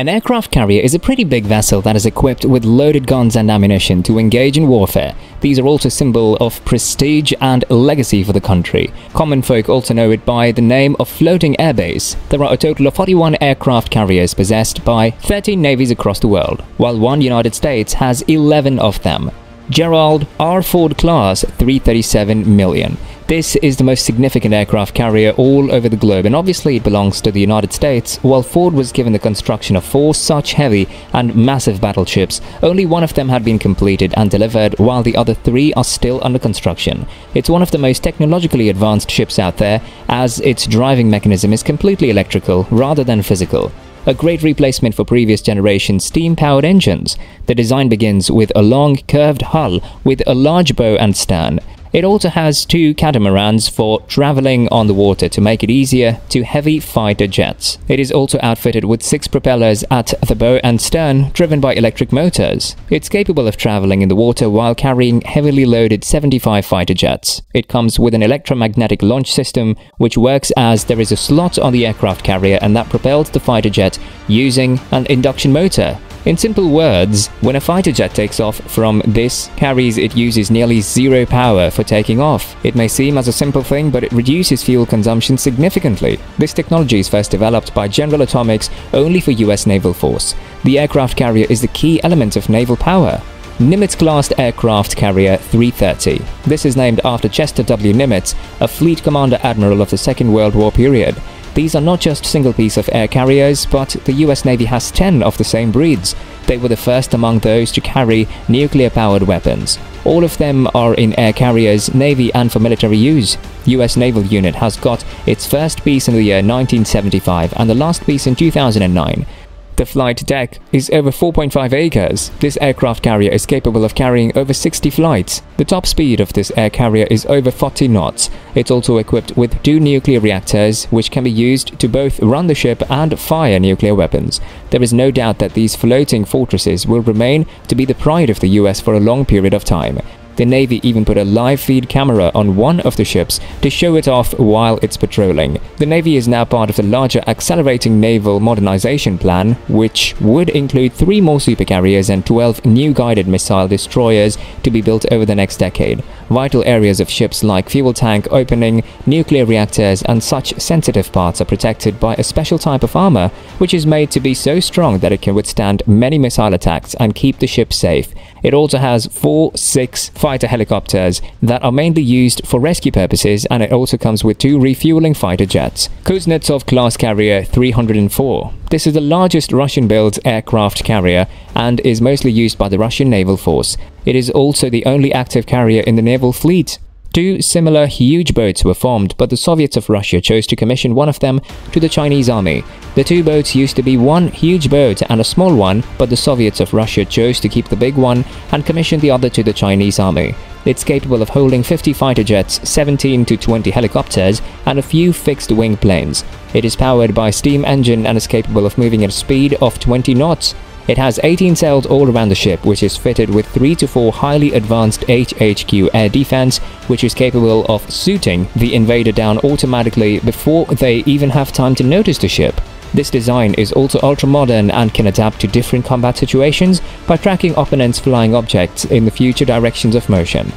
An aircraft carrier is a pretty big vessel that is equipped with loaded guns and ammunition to engage in warfare. These are also a symbol of prestige and legacy for the country. Common folk also know it by the name of floating airbase. There are a total of 41 aircraft carriers possessed by 13 navies across the world, while one United States has 11 of them. Gerald R. Ford class 337 million. This is the most significant aircraft carrier all over the globe, and obviously it belongs to the United States. While Ford was given the construction of 4 such heavy and massive battleships, only one of them had been completed and delivered, while the other 3 are still under construction. It's one of the most technologically advanced ships out there, as its driving mechanism is completely electrical rather than physical. A great replacement for previous generation steam-powered engines. The design begins with a long, curved hull with a large bow and stern. It also has 2 catamarans for traveling on the water to make it easier to heavy fighter jets. It is also outfitted with 6 propellers at the bow and stern, driven by electric motors. It's capable of traveling in the water while carrying heavily loaded 75 fighter jets. It comes with an electromagnetic launch system, which works as there is a slot on the aircraft carrier and that propels the fighter jet using an induction motor. In simple words, when a fighter jet takes off from this carries, it uses nearly 0 power for taking off. It may seem as a simple thing, but it reduces fuel consumption significantly. This technology is first developed by General Atomics only for US Naval Force. The aircraft carrier is the key element of naval power. Nimitz-class aircraft carrier 330. This is named after Chester W. Nimitz, a fleet commander admiral of the Second World War period. These are not just single piece of air carriers, but the US Navy has 10 of the same breeds. They were the first among those to carry nuclear-powered weapons. All of them are in air carriers, Navy and for military use. US Naval Unit has got its first piece in the year 1975 and the last piece in 2009. The flight deck is over 4.5 acres. This aircraft carrier is capable of carrying over 60 flights. The top speed of this air carrier is over 40 knots. It's also equipped with 2 nuclear reactors, which can be used to both run the ship and fire nuclear weapons. There is no doubt that these floating fortresses will remain to be the pride of the US for a long period of time. The Navy even put a live feed camera on one of the ships to show it off while it's patrolling. The Navy is now part of the larger Accelerating Naval Modernization Plan, which would include 3 more supercarriers and 12 new guided missile destroyers to be built over the next decade. Vital areas of ships like fuel tank opening, nuclear reactors, and such sensitive parts are protected by a special type of armor, which is made to be so strong that it can withstand many missile attacks and keep the ship safe. It also has 4-6 fighter helicopters that are mainly used for rescue purposes, and it also comes with 2 refueling fighter jets. Kuznetsov class carrier 304. This is the largest Russian-built aircraft carrier and is mostly used by the Russian Naval Force. It is also the only active carrier in the naval fleet. 2 similar huge boats were formed, but the Soviets of Russia chose to commission one of them to the Chinese army. The 2 boats used to be one huge boat and a small one, but the Soviets of Russia chose to keep the big one and commissioned the other to the Chinese army. It's capable of holding 50 fighter jets, 17 to 20 helicopters, and a few fixed-wing planes. It is powered by a steam engine and is capable of moving at a speed of 20 knots. It has 18 sails all around the ship, which is fitted with 3 to 4 highly advanced HHQ air defense, which is capable of shooting the invader down automatically before they even have time to notice the ship. This design is also ultra-modern and can adapt to different combat situations by tracking opponents' flying objects in the future directions of motion.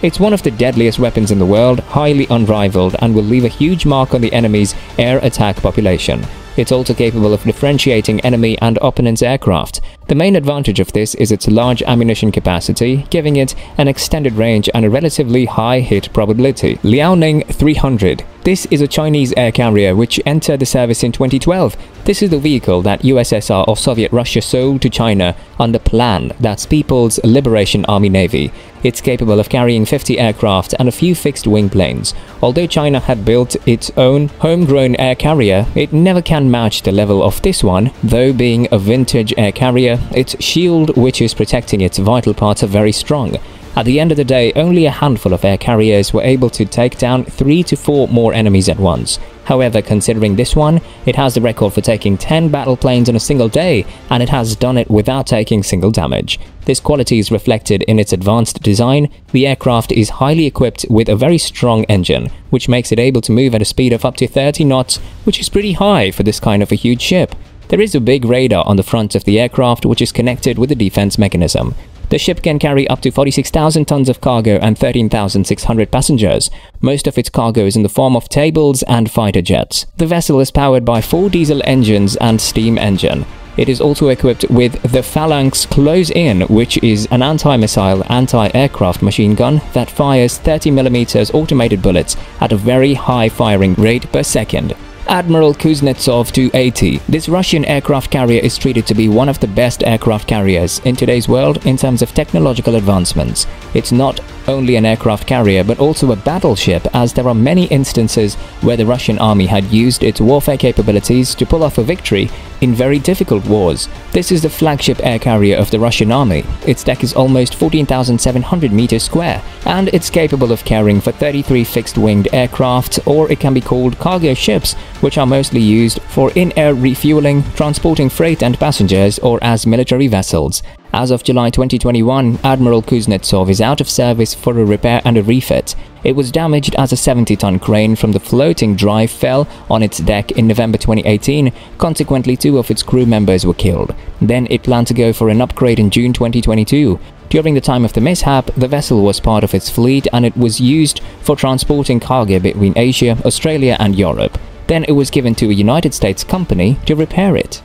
It's one of the deadliest weapons in the world, highly unrivaled, and will leave a huge mark on the enemy's air attack population. It's also capable of differentiating enemy and opponent's aircraft. The main advantage of this is its large ammunition capacity, giving it an extended range and a relatively high hit probability. Liaoning 300. This is a Chinese air carrier which entered the service in 2012. This is the vehicle that USSR of Soviet Russia sold to China under PLAN, that's People's Liberation Army Navy. It's capable of carrying 50 aircraft and a few fixed-wing planes. Although China had built its own homegrown air carrier, it never can match the level of this one. Though being a vintage air carrier, its shield, which is protecting its vital parts, are very strong. At the end of the day, only a handful of air carriers were able to take down 3 to 4 more enemies at once. However, considering this one, it has the record for taking 10 battle planes in a single day, and it has done it without taking single damage. This quality is reflected in its advanced design. The aircraft is highly equipped with a very strong engine, which makes it able to move at a speed of up to 30 knots, which is pretty high for this kind of a huge ship. There is a big radar on the front of the aircraft which is connected with the defense mechanism. The ship can carry up to 46,000 tons of cargo and 13,600 passengers. Most of its cargo is in the form of tables and fighter jets. The vessel is powered by 4 diesel engines and steam engine. It is also equipped with the Phalanx Close-In, which is an anti-missile, anti-aircraft machine gun that fires 30mm automated bullets at a very high firing rate per second. Admiral Kuznetsov Tu-80. This Russian aircraft carrier is treated to be one of the best aircraft carriers in today's world in terms of technological advancements. It's not only an aircraft carrier but also a battleship, as there are many instances where the Russian army had used its warfare capabilities to pull off a victory in very difficult wars. This is the flagship air carrier of the Russian army. Its deck is almost 14,700 meters square, and it's capable of carrying for 33 fixed-winged aircraft, or it can be called cargo ships, which are mostly used for in-air refueling, transporting freight and passengers, or as military vessels. As of July 2021, Admiral Kuznetsov is out of service for a repair and a refit. It was damaged as a 70-ton crane from the floating drive fell on its deck in November 2018. Consequently, 2 of its crew members were killed. Then it planned to go for an upgrade in June 2022. During the time of the mishap, the vessel was part of its fleet and it was used for transporting cargo between Asia, Australia and Europe. Then it was given to a United States company to repair it.